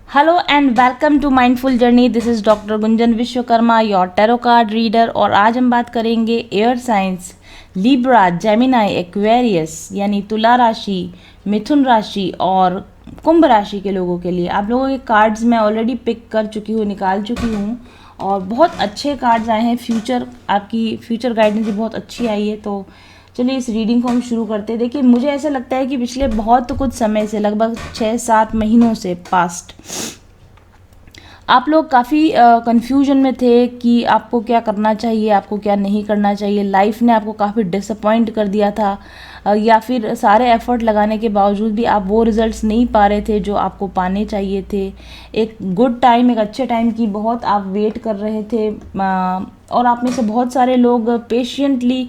Hello and welcome to Mindful Journey. This is doctor Gunjan Vishwakarma, your tarot card reader. और आज हम बात करेंगे air science Libra, Gemini, Aquarius यानी तुला राशि, मिथुन राशि और कुंभ राशि के लोगों के लिए। आप लोगों के कार्ड्स मैं ऑलरेडी पिक कर चुकी हूँ, निकाल चुकी हूँ और बहुत अच्छे कार्ड्स आए हैं। आपकी फ्यूचर गाइडेंस भी बहुत अच्छी आई है। तो चलिए इस रीडिंग को हम शुरू करते हैं। देखिए, मुझे ऐसा लगता है कि पिछले बहुत कुछ समय से, लगभग 6-7 महीनों से पास्ट, आप लोग काफ़ी कन्फ्यूजन में थे कि आपको क्या करना चाहिए, आपको क्या नहीं करना चाहिए। लाइफ ने आपको काफ़ी डिसअपॉइंट कर दिया था, या फिर सारे एफर्ट लगाने के बावजूद भी आप वो रिजल्ट्स नहीं पा रहे थे जो आपको पाने चाहिए थे। एक गुड टाइम, एक अच्छे टाइम की बहुत आप वेट कर रहे थे। और आप में से बहुत सारे लोग पेशेंटली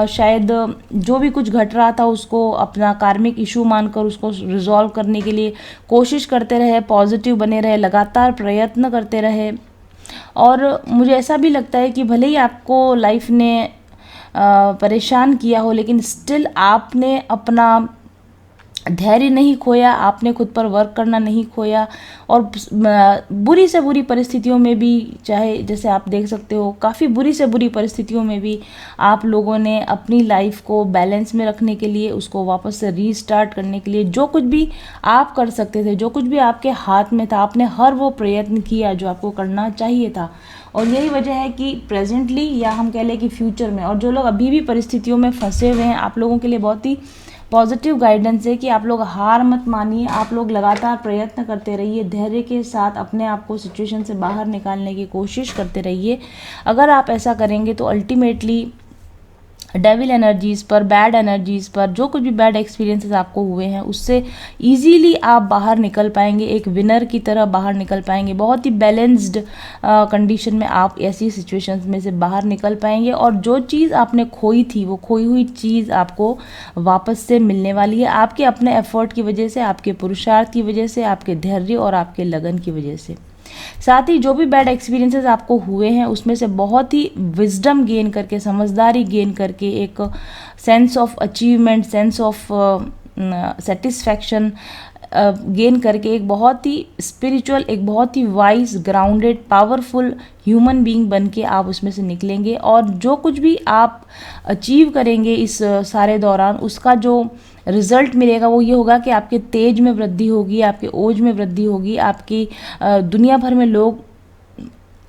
शायद जो भी कुछ घट रहा था उसको अपना कार्मिक इशू मानकर उसको रिजॉल्व करने के लिए कोशिश करते रहे, पॉजिटिव बने रहे, लगातार प्रयत्न करते रहे। और मुझे ऐसा भी लगता है कि भले ही आपको लाइफ ने परेशान किया हो, लेकिन स्टिल आपने अपना धैर्य नहीं खोया, आपने खुद पर वर्क करना नहीं खोया। और बुरी से बुरी परिस्थितियों में भी, चाहे जैसे आप देख सकते हो, काफ़ी बुरी से बुरी परिस्थितियों में भी आप लोगों ने अपनी लाइफ को बैलेंस में रखने के लिए, उसको वापस से रीस्टार्ट करने के लिए जो कुछ भी आप कर सकते थे, जो कुछ भी आपके हाथ में था, आपने हर वो प्रयत्न किया जो आपको करना चाहिए था। और यही वजह है कि प्रेजेंटली, या हम कह लें कि फ्यूचर में, और जो लोग अभी भी परिस्थितियों में फंसे हुए हैं, आप लोगों के लिए बहुत ही पॉजिटिव गाइडेंस है कि आप लोग हार मत मानिए। आप लोग लगातार प्रयत्न करते रहिए, धैर्य के साथ अपने आप को सिचुएशन से बाहर निकालने की कोशिश करते रहिए। अगर आप ऐसा करेंगे तो अल्टीमेटली डेविल एनर्जीज़ पर, बैड एनर्जीज़ पर, जो कुछ भी बैड एक्सपीरियंसेस आपको हुए हैं उससे इजीली आप बाहर निकल पाएंगे, एक विनर की तरह बाहर निकल पाएंगे। बहुत ही बैलेंस्ड कंडीशन में आप ऐसी सिचुएशंस में से बाहर निकल पाएंगे। और जो चीज़ आपने खोई थी, वो खोई हुई चीज़ आपको वापस से मिलने वाली है, आपके अपने एफर्ट की वजह से, आपके पुरुषार्थ की वजह से, आपके धैर्य और आपके लगन की वजह से। साथ ही जो भी बैड एक्सपीरियंसेस आपको हुए हैं उसमें से बहुत ही विजडम गेन करके, समझदारी गेन करके, एक sense of achievement, sense of satisfaction gain करके, एक बहुत ही स्पिरिचुअल, एक बहुत ही wise, grounded, powerful human being बन के आप उसमें से निकलेंगे। और जो कुछ भी आप अचीव करेंगे इस सारे दौरान, उसका जो रिजल्ट मिलेगा वो ये होगा कि आपके तेज में वृद्धि होगी, आपके ओज में वृद्धि होगी, आपकी दुनिया भर में लोग,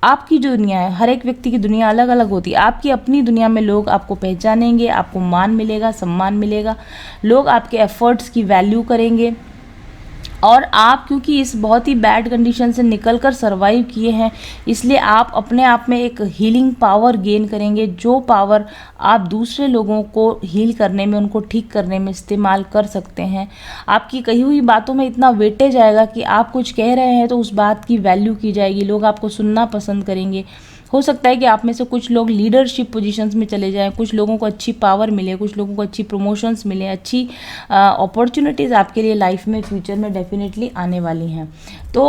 आपकी जो दुनिया है, हर एक व्यक्ति की दुनिया अलग अलग होती है, आपकी अपनी दुनिया में लोग आपको पहचानेंगे, आपको मान मिलेगा, सम्मान मिलेगा, लोग आपके एफर्ट्स की वैल्यू करेंगे। और आप क्योंकि इस बहुत ही बैड कंडीशन से निकलकर सरवाइव किए हैं, इसलिए आप अपने आप में एक हीलिंग पावर गेन करेंगे, जो पावर आप दूसरे लोगों को हील करने में, उनको ठीक करने में इस्तेमाल कर सकते हैं। आपकी कही हुई बातों में इतना वेटेज आएगा कि आप कुछ कह रहे हैं तो उस बात की वैल्यू की जाएगी, लोग आपको सुनना पसंद करेंगे। हो सकता है कि आप में से कुछ लोग लीडरशिप पोजीशंस में चले जाएं, कुछ लोगों को अच्छी पावर मिले, कुछ लोगों को अच्छी प्रमोशंस मिले, अच्छी अपॉर्चुनिटीज़ आपके लिए लाइफ में, फ्यूचर में डेफिनेटली आने वाली हैं। तो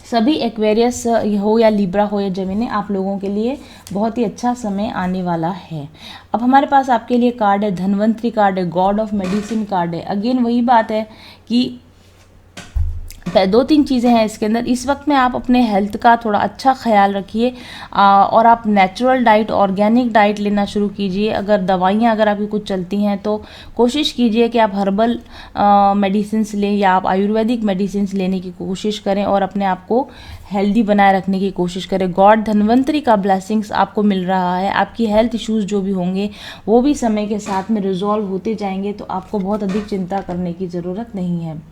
सभी एक्वेरियस हो या लिब्रा हो या जेमिनी, आप लोगों के लिए बहुत ही अच्छा समय आने वाला है। अब हमारे पास आपके लिए कार्ड है धनवंतरी कार्ड है, गॉड ऑफ मेडिसिन कार्ड है। अगेन वही बात है कि 2-3 चीज़ें हैं इसके अंदर। इस वक्त में आप अपने हेल्थ का थोड़ा अच्छा ख्याल रखिए, और आप नेचुरल डाइट, ऑर्गेनिक डाइट लेना शुरू कीजिए। अगर दवाइयाँ अगर आपकी कुछ चलती हैं तो कोशिश कीजिए कि आप हर्बल मेडिसिन्स लें या आप आयुर्वेदिक मेडिसिन्स लेने की कोशिश करें और अपने आप को हेल्दी बनाए रखने की कोशिश करें। गॉड धनवंतरी का ब्लेसिंग्स आपको मिल रहा है। आपकी हेल्थ इश्यूज़ जो भी होंगे वो भी समय के साथ में रिजॉल्व होते जाएंगे, तो आपको बहुत अधिक चिंता करने की ज़रूरत नहीं है।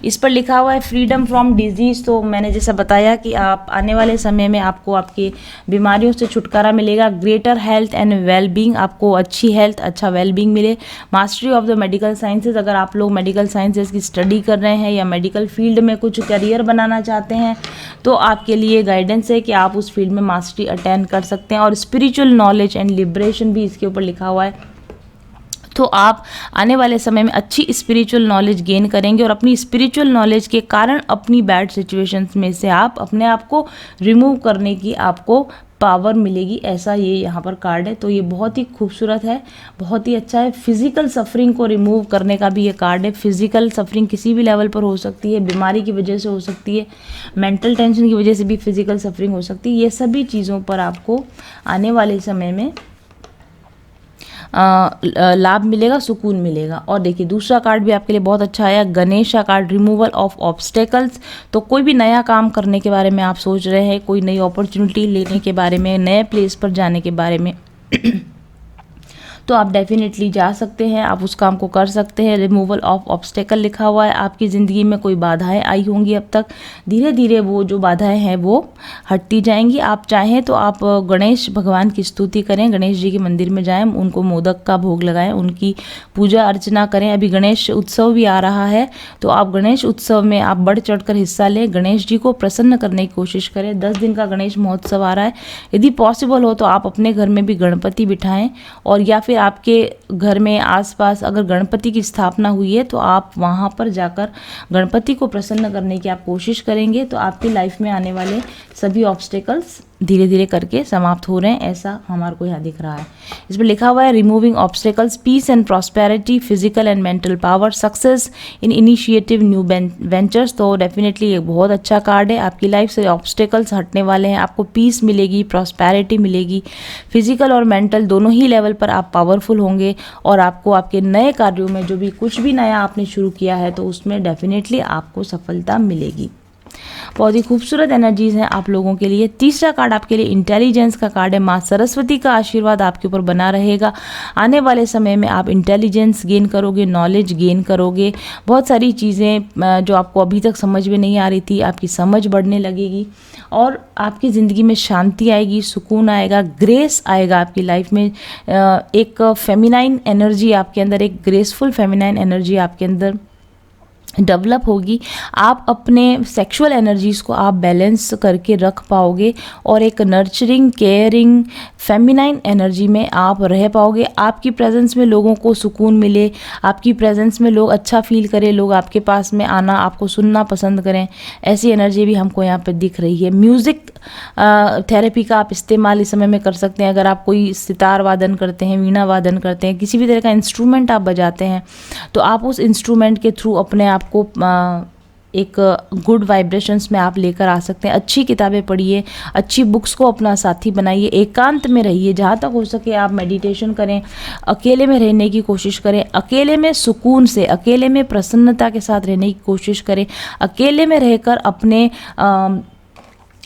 इस पर लिखा हुआ है फ्रीडम फ्रॉम डिजीज़। तो मैंने जैसा बताया कि आप आने वाले समय में आपको आपकी बीमारियों से छुटकारा मिलेगा। ग्रेटर हेल्थ एंड वेलबींग, आपको अच्छी हेल्थ, अच्छा वेलबींग मिले। Mastery of the medical sciences, अगर आप लोग मेडिकल साइंसेज की स्टडी कर रहे हैं या मेडिकल फील्ड में कुछ करियर बनाना चाहते हैं तो आपके लिए गाइडेंस है कि आप उस फील्ड में मास्टरी अटेंड कर सकते हैं। और स्पिरिचुअल नॉलेज एंड लिबरेशन भी इसके ऊपर लिखा हुआ है। तो आप आने वाले समय में अच्छी स्पिरिचुअल नॉलेज गेन करेंगे और अपनी स्पिरिचुअल नॉलेज के कारण अपनी बैड सिचुएशंस में से आप अपने आप को रिमूव करने की आपको पावर मिलेगी, ऐसा ये यहाँ पर कार्ड है। तो ये बहुत ही खूबसूरत है, बहुत ही अच्छा है। फिजिकल सफरिंग को रिमूव करने का भी ये कार्ड है। फिजिकल सफरिंग किसी भी लेवल पर हो सकती है, बीमारी की वजह से हो सकती है, मेंटल टेंशन की वजह से भी फिजिकल सफरिंग हो सकती है। ये सभी चीज़ों पर आपको आने वाले समय में लाभ मिलेगा, सुकून मिलेगा। और देखिए दूसरा कार्ड भी आपके लिए बहुत अच्छा आया, गणेश का कार्ड, रिमूवल ऑफ ऑब्स्टेकल्स। तो कोई भी नया काम करने के बारे में आप सोच रहे हैं, कोई नई अपॉर्चुनिटी लेने के बारे में, नए प्लेस पर जाने के बारे में तो आप डेफिनेटली जा सकते हैं, आप उस काम को कर सकते हैं। रिमूवल ऑफ ऑब्स्टेकल लिखा हुआ है। आपकी ज़िंदगी में कोई बाधाएं आई होंगी अब तक, धीरे धीरे वो जो बाधाएं हैं वो हटती जाएंगी। आप चाहें तो आप गणेश भगवान की स्तुति करें, गणेश जी के मंदिर में जाएं, उनको मोदक का भोग लगाएं, उनकी पूजा अर्चना करें। अभी गणेश उत्सव भी आ रहा है, तो आप गणेश उत्सव में आप बढ़ चढ़ कर हिस्सा लें, गणेश जी को प्रसन्न करने की कोशिश करें। 10 दिन का गणेश महोत्सव आ रहा है। यदि पॉसिबल हो तो आप अपने घर में भी गणपति बिठाएं, और या फिर आपके घर में आसपास अगर गणपति की स्थापना हुई है तो आप वहाँ पर जाकर गणपति को प्रसन्न करने की आप कोशिश करेंगे, तो आपकी लाइफ में आने वाले सभी ऑब्स्टेकल्स धीरे धीरे करके समाप्त हो रहे हैं, ऐसा हमारे को यहाँ दिख रहा है। इस पर लिखा हुआ है removing obstacles, peace and prosperity, physical and mental power, success in initiative, new ventures. तो डेफिनेटली एक बहुत अच्छा कार्ड है। आपकी लाइफ से ऑब्स्टेकल्स हटने वाले हैं, आपको पीस मिलेगी, प्रॉस्पेरिटी मिलेगी, फिजिकल और मेंटल दोनों ही लेवल पर आप पावरफुल होंगे, और आपको आपके नए कार्यों में जो भी कुछ भी नया आपने शुरू किया है तो उसमें डेफिनेटली आपको सफलता मिलेगी। बहुत ही खूबसूरत एनर्जीज हैं आप लोगों के लिए। तीसरा कार्ड आपके लिए इंटेलिजेंस का कार्ड है। माँ सरस्वती का आशीर्वाद आपके ऊपर बना रहेगा। आने वाले समय में आप इंटेलिजेंस गेन करोगे, नॉलेज गेन करोगे। बहुत सारी चीज़ें जो आपको अभी तक समझ में नहीं आ रही थी, आपकी समझ बढ़ने लगेगी, और आपकी ज़िंदगी में शांति आएगी, सुकून आएगा, ग्रेस आएगा आपकी लाइफ में। एक फेमिनाइन एनर्जी आपके अंदर, एक ग्रेसफुल फेमिनाइन एनर्जी आपके अंदर डेवलप होगी। आप अपने सेक्सुअल एनर्जीज़ को आप बैलेंस करके रख पाओगे, और एक नर्चरिंग, केयरिंग, फेमिनाइन एनर्जी में आप रह पाओगे। आपकी प्रेजेंस में लोगों को सुकून मिले, आपकी प्रेजेंस में लोग अच्छा फील करें, लोग आपके पास में आना, आपको सुनना पसंद करें, ऐसी एनर्जी भी हमको यहाँ पे दिख रही है। म्यूज़िक थेरेपी का आप इस्तेमाल इस समय में कर सकते हैं। अगर आप कोई सितार वादन करते हैं, वीणा वादन करते हैं, किसी भी तरह का इंस्ट्रूमेंट आप बजाते हैं, तो आप उस इंस्ट्रूमेंट के थ्रू अपने आप को एक गुड वाइब्रेशंस में आप लेकर आ सकते हैं। अच्छी किताबें पढ़िए, अच्छी बुक्स को अपना साथी बनाइए, एकांत में रहिए, जहाँ तक हो सके आप मेडिटेशन करें, अकेले में रहने की कोशिश करें, अकेले में सुकून से, अकेले में प्रसन्नता के साथ रहने की कोशिश करें, अकेले में रहकर अपने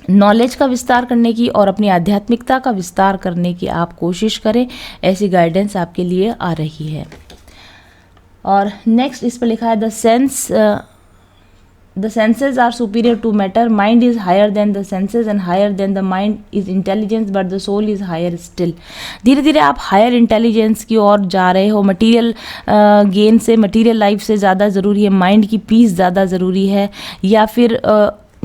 नॉलेज का विस्तार करने की और अपनी आध्यात्मिकता का विस्तार करने की आप कोशिश करें। ऐसी गाइडेंस आपके लिए आ रही है। और नेक्स्ट इस पर लिखा है the senses are superior to matter, mind is higher than the senses and higher than the mind is intelligence, but the soul is higher still. धीरे धीरे आप हायर इंटेलिजेंस की ओर जा रहे हो। मटीरियल गेन से, मटीरियल लाइफ से ज़्यादा ज़रूरी है माइंड की पीस, ज़्यादा ज़रूरी है, या फिर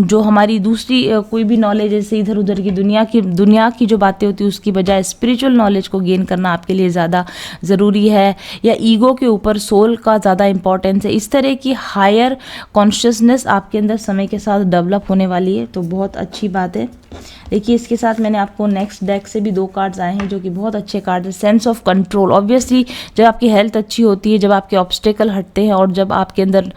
जो हमारी दूसरी कोई भी नॉलेज जैसे इधर उधर की दुनिया की जो बातें होती है उसकी बजाय स्पिरिचुअल नॉलेज को गेन करना आपके लिए ज़्यादा ज़रूरी है, या ईगो के ऊपर सोल का ज़्यादा इंपॉर्टेंस है। इस तरह की हायर कॉन्शियसनेस आपके अंदर समय के साथ डेवलप होने वाली है, तो बहुत अच्छी बात है। देखिए इसके साथ मैंने आपको नेक्स्ट डेक से भी 2 कार्ड्स आए हैं जो कि बहुत अच्छे कार्ड है। सेंस ऑफ कंट्रोल, ऑब्वियसली जब आपकी हेल्थ अच्छी होती है, जब आपके ऑब्स्टेकल हटते हैं, और जब आपके अंदर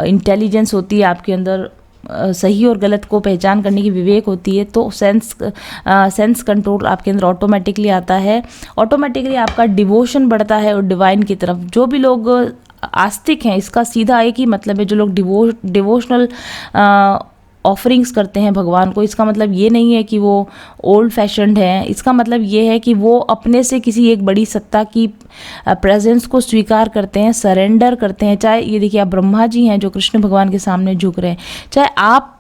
इंटेलिजेंस होती है, आपके अंदर सही और गलत को पहचान करने की विवेक होती है, तो सेंस कंट्रोल आपके अंदर ऑटोमेटिकली आता है। ऑटोमेटिकली आपका डिवोशन बढ़ता है और डिवाइन की तरफ। जो भी लोग आस्तिक हैं, इसका सीधा एक ही मतलब है, जो लोग डिवोशनल ऑफरिंग्स करते हैं भगवान को, इसका मतलब ये नहीं है कि वो ओल्ड फैशन्ड है। इसका मतलब ये है कि वो अपने से किसी एक बड़ी सत्ता की प्रेजेंस को स्वीकार करते हैं, सरेंडर करते हैं। चाहे ये देखिए आप ब्रह्मा जी हैं जो कृष्ण भगवान के सामने झुक रहे हैं, चाहे आप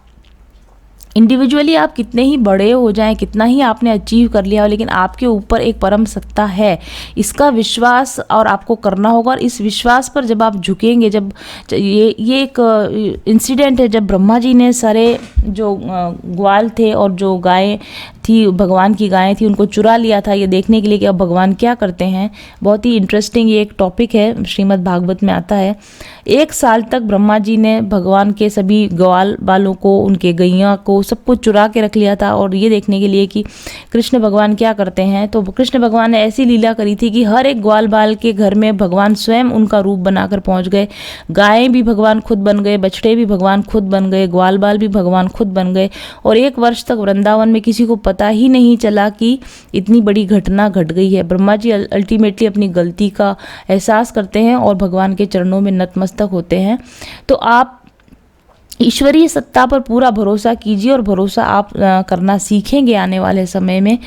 इंडिविजुअली आप कितने ही बड़े हो जाएं, कितना ही आपने अचीव कर लिया हो, लेकिन आपके ऊपर एक परम सत्ता है, इसका विश्वास और आपको करना होगा। और इस विश्वास पर जब आप झुकेंगे, जब ये एक इंसिडेंट है, जब ब्रह्मा जी ने सारे जो ग्वाल थे और जो गाय थी, भगवान की गायें थी, उनको चुरा लिया था, ये देखने के लिए कि अब भगवान क्या करते हैं। बहुत ही इंटरेस्टिंग ये एक टॉपिक है, श्रीमद् भागवत में आता है। 1 साल तक ब्रह्मा जी ने भगवान के सभी ग्वाल बालों को, उनके गैया को, सबको चुरा के रख लिया था, और ये देखने के लिए कि कृष्ण भगवान क्या करते हैं। तो कृष्ण भगवान ने ऐसी लीला करी थी कि हर एक ग्वाल बाल के घर में भगवान स्वयं उनका रूप बनाकर पहुंच गए। गायें भी भगवान खुद बन गए, बछड़े भी भगवान खुद बन गए, ग्वाल बाल भी भगवान खुद बन गए, और 1 वर्ष तक वृंदावन में किसी को पता ही नहीं चला कि इतनी बड़ी घटना घट गई है। ब्रह्मा जी अल्टीमेटली अपनी गलती का एहसास करते हैं और भगवान के चरणों में नतमस्तक होते हैं। तो आप ईश्वरीय सत्ता पर पूरा भरोसा कीजिए, और भरोसा आप करना सीखेंगे आने वाले समय में।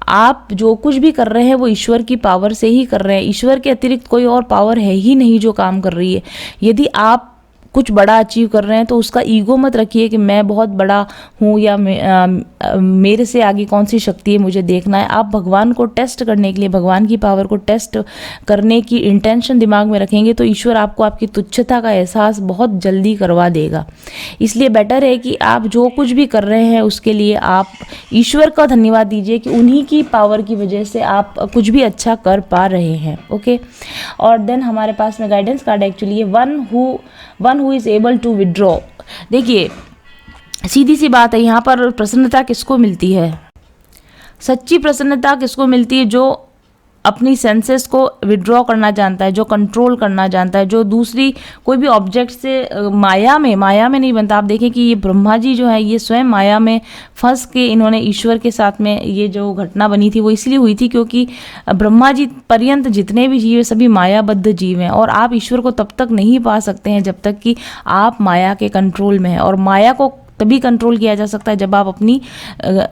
आप जो कुछ भी कर रहे हैं वो ईश्वर की पावर से ही कर रहे हैं। ईश्वर के अतिरिक्त कोई और पावर है ही नहीं जो काम कर रही है। यदि आप कुछ बड़ा अचीव कर रहे हैं तो उसका ईगो मत रखिए कि मैं बहुत बड़ा हूँ या मेरे से आगे कौन सी शक्ति है, मुझे देखना है। आप भगवान को टेस्ट करने के लिए, भगवान की पावर को टेस्ट करने की इंटेंशन दिमाग में रखेंगे तो ईश्वर आपको आपकी तुच्छता का एहसास बहुत जल्दी करवा देगा। इसलिए बेटर है कि आप जो कुछ भी कर रहे हैं उसके लिए आप ईश्वर का धन्यवाद दीजिए कि उन्हीं की पावर की वजह से आप कुछ भी अच्छा कर पा रहे हैं। ओके, और देन हमारे पास में गाइडेंस कार्ड एक्चुअली है one who is able to withdraw. देखिए, सीधी सी बात है, यहाँ पर प्रसन्नता किसको मिलती है? सच्ची प्रसन्नता किसको मिलती है? जो अपनी सेंसेस को विड्रॉ करना जानता है, जो कंट्रोल करना जानता है, जो दूसरी कोई भी ऑब्जेक्ट से माया में नहीं बनता। आप देखें कि ये ब्रह्मा जी जो है ये स्वयं माया में फंस के इन्होंने ईश्वर के साथ में ये जो घटना बनी थी वो इसलिए हुई थी क्योंकि ब्रह्मा जी पर्यंत जितने भी जीव है सभी मायाबद्ध जीव हैं, और आप ईश्वर को तब तक नहीं पा सकते हैं जब तक कि आप माया के कंट्रोल में हैं। और माया को तभी कंट्रोल किया जा सकता है जब आप अपनी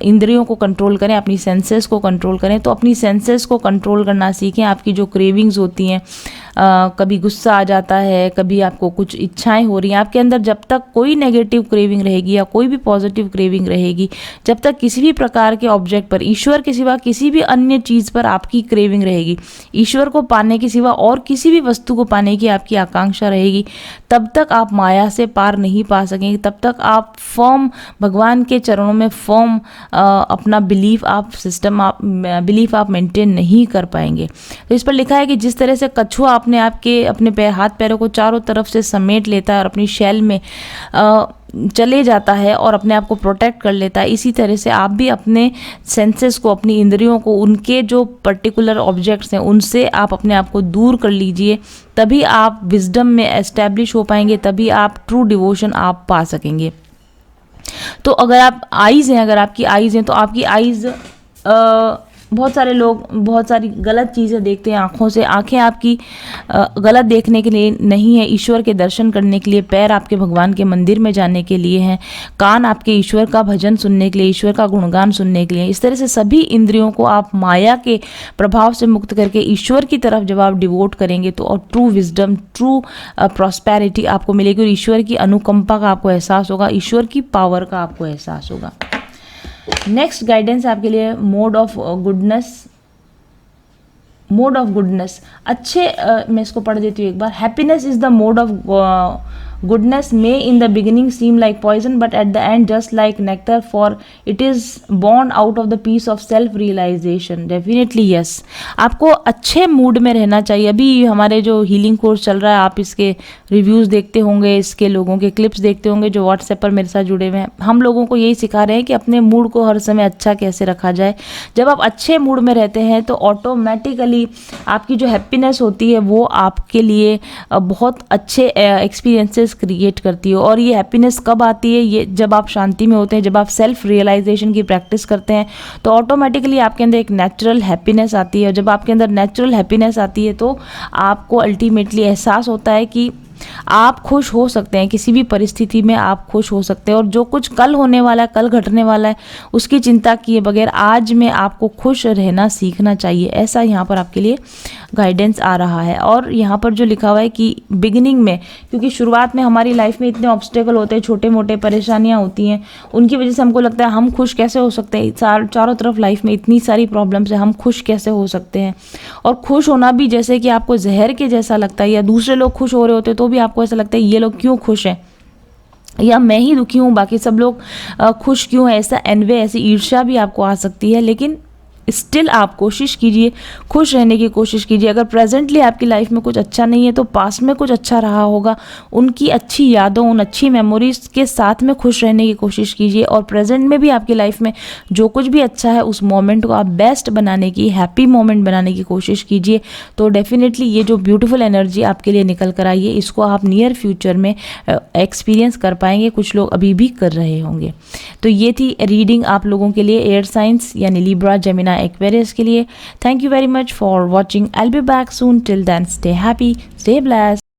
इंद्रियों को कंट्रोल करें, अपनी सेंसेस को कंट्रोल करें। तो अपनी सेंसेस को कंट्रोल करना सीखें। आपकी जो क्रेविंग्स होती हैं, कभी गुस्सा आ जाता है, कभी आपको कुछ इच्छाएं हो रही हैं, आपके अंदर जब तक कोई नेगेटिव क्रेविंग रहेगी या कोई भी पॉजिटिव क्रेविंग रहेगी, जब तक किसी भी प्रकार के ऑब्जेक्ट पर, ईश्वर के सिवा किसी भी अन्य चीज़ पर आपकी क्रेविंग रहेगी, ईश्वर को पाने के सिवा और किसी भी वस्तु को पाने की आपकी आकांक्षा रहेगी, तब तक आप माया से पार नहीं पा सकेंगे। तब तक आप फर्म भगवान के चरणों में फर्म अपना बिलीफ आप मेंटेन नहीं कर पाएंगे। तो इस पर लिखा है कि जिस तरह से कछुआ अपने हाथ पैरों को चारों तरफ से समेट लेता है और अपनी शैल में चले जाता है और अपने आप को प्रोटेक्ट कर लेता है, इसी तरह से आप भी अपने सेंसेस को, अपनी इंद्रियों को, उनके जो पर्टिकुलर ऑब्जेक्ट्स हैं उनसे आप अपने आप को दूर कर लीजिए। तभी आप विजडम में एस्टैब्लिश हो पाएंगे, तभी आप ट्रू डिवोशन आप पा सकेंगे। तो अगर आपकी आईज़ हैं तो आपकी आईज़ बहुत सारे लोग बहुत सारी गलत चीज़ें देखते हैं आँखों से। आँखें आपकी गलत देखने के लिए नहीं है, ईश्वर के दर्शन करने के लिए। पैर आपके भगवान के मंदिर में जाने के लिए हैं। कान आपके ईश्वर का भजन सुनने के लिए, ईश्वर का गुणगान सुनने के लिए। इस तरह से सभी इंद्रियों को आप माया के प्रभाव से मुक्त करके ईश्वर की तरफ जब आप डिवोट करेंगे तो और ट्रू विजडम, ट्रू प्रॉस्पेरिटी आपको मिलेगी, और ईश्वर की अनुकंपा का आपको एहसास होगा, ईश्वर की पावर का आपको एहसास होगा। नेक्स्ट गाइडेंस आपके लिए मोड ऑफ गुडनेस। अच्छे मैं इसको पढ़ देती हूँ एक बार। Happiness is the mode of goodness may in the beginning seem like poison but at the end just like nectar, for it is born out of the peace of self realization. Definitely yes, आपको अच्छे mood में रहना चाहिए। अभी हमारे जो healing course चल रहा है, आप इसके रिव्यूज़ देखते होंगे, इसके लोगों के क्लिप्स देखते होंगे जो व्हाट्सएप पर मेरे साथ जुड़े हुए हैं। हम लोगों को यही सिखा रहे हैं कि अपने मूड को हर समय अच्छा कैसे रखा जाए। जब आप अच्छे मूड में रहते हैं तो ऑटोमेटिकली आपकी जो हैप्पीनेस होती है वो आपके लिए बहुत अच्छे एक्सपीरियंसेस क्रिएट करती हो। और ये हैप्पीनेस कब आती है? ये जब आप शांति में होते हैं, जब आप सेल्फ रियलाइजेशन की प्रैक्टिस करते हैं तो ऑटोमेटिकली आपके अंदर एक नेचुरल हैप्पीनेस आती है। और जब आपके अंदर नेचुरल हैप्पीनेस आती है तो आपको अल्टीमेटली एहसास होता है कि आप खुश हो सकते हैं, किसी भी परिस्थिति में आप खुश हो सकते हैं। और जो कुछ कल होने वाला है, कल घटने वाला है, उसकी चिंता किए बगैर आज में आपको खुश रहना सीखना चाहिए। ऐसा यहाँ पर आपके लिए गाइडेंस आ रहा है। और यहाँ पर जो लिखा हुआ है कि बिगिनिंग में, क्योंकि शुरुआत में हमारी लाइफ में इतने ऑब्स्टेकल होते हैं, छोटे मोटे परेशानियाँ होती हैं, उनकी वजह से हमको लगता है हम खुश कैसे हो सकते हैं। चारों तरफ लाइफ में इतनी सारी प्रॉब्लम्स है, हम खुश कैसे हो सकते हैं। और खुश होना भी जैसे कि आपको जहर के जैसा लगता है, या दूसरे लोग खुश हो रहे होते तो भी आपको ऐसा लगता है ये लोग क्यों खुश हैं। या मैं ही दुखी हूँ बाकी सब लोग खुश क्यों है, ऐसा एनवे, ऐसी ईर्ष्या भी आपको आ सकती है। लेकिन स्टिल आप कोशिश कीजिए, खुश रहने की कोशिश कीजिए। अगर प्रेजेंटली आपकी लाइफ में कुछ अच्छा नहीं है तो पास्ट में कुछ अच्छा रहा होगा, उनकी अच्छी यादों, उन अच्छी मेमोरीज के साथ में खुश रहने की कोशिश कीजिए। और प्रेजेंट में भी आपकी लाइफ में जो कुछ भी अच्छा है उस मोमेंट को आप बेस्ट बनाने की, हैप्पी मोमेंट बनाने की कोशिश कीजिए। तो डेफिनेटली ये जो ब्यूटीफुल एनर्जी आपके लिए निकल कर आई है, इसको आप नियर फ्यूचर में एक्सपीरियंस कर पाएंगे। कुछ लोग अभी भी कर रहे होंगे। तो ये थी रीडिंग आप लोगों के लिए एयर साइंस यानी लिब्रा, जेमिनी, एक्वेरियस के लिए। Thank you very much for watching. I will be back soon. Till then stay happy, stay blessed.